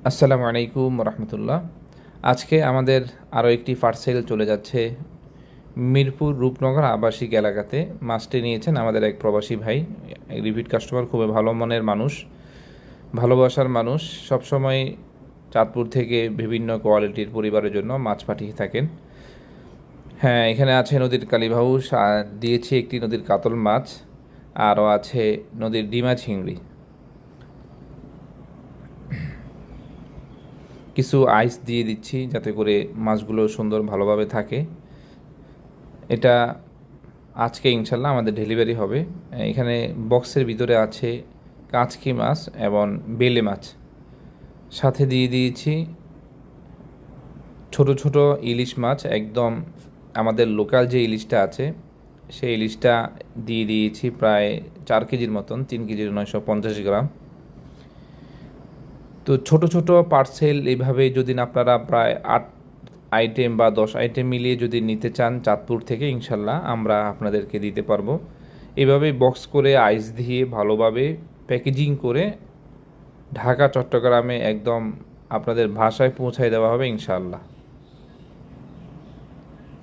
আসসালামু আলাইকুম রহমতুল্লাহ। আজকে আমাদের আরও একটি পার্সেল চলে যাচ্ছে মিরপুর রূপনগর আবাসিক এলাকাতে। মাছটি নিয়েছেন আমাদের এক প্রবাসী ভাই, রিপিট কাস্টমার, খুবই ভালো মনের মানুষ, ভালোবাসার মানুষ। সবসময় চাঁদপুর থেকে বিভিন্ন কোয়ালিটির পরিবারের জন্য মাছ পাঠিয়ে থাকেন। হ্যাঁ, এখানে আছে নদীর কালীবাউস, আর দিয়েছি একটি নদীর কাতল মাছ, আরও আছে নদীর ডিমা চিংড়ি। কিছু আইস দিয়ে দিচ্ছি যাতে করে মাছগুলো সুন্দর ভালোভাবে থাকে। এটা আজকে ইনশাল্লাহ আমাদের ডেলিভারি হবে। এখানে বক্সের ভিতরে আছে কাচকি মাছ এবং বেলে মাছ, সাথে দিয়ে দিয়েছি ছোট ছোট ইলিশ মাছ, একদম আমাদের লোকাল যে ইলিশটা আছে সেই ইলিশটা দিয়ে দিয়েছি প্রায় 4 কেজির মতন, 3 কেজির 950 গ্রাম। তো ছোট ছোট পার্সেল এইভাবে যদি আপনারা প্রায় 8 আইটেম বা 10 আইটেম মিলিয়ে যদি নিতে চান চাঁদপুর থেকে, ইনশাল্লাহ আমরা আপনাদেরকে দিতে পারবো। এভাবে বক্স করে আইস দিয়ে ভালোভাবে প্যাকেজিং করে ঢাকা চট্টগ্রামে একদম আপনাদের ভাষায় পৌঁছায় দেওয়া হবে ইনশাআল্লাহ।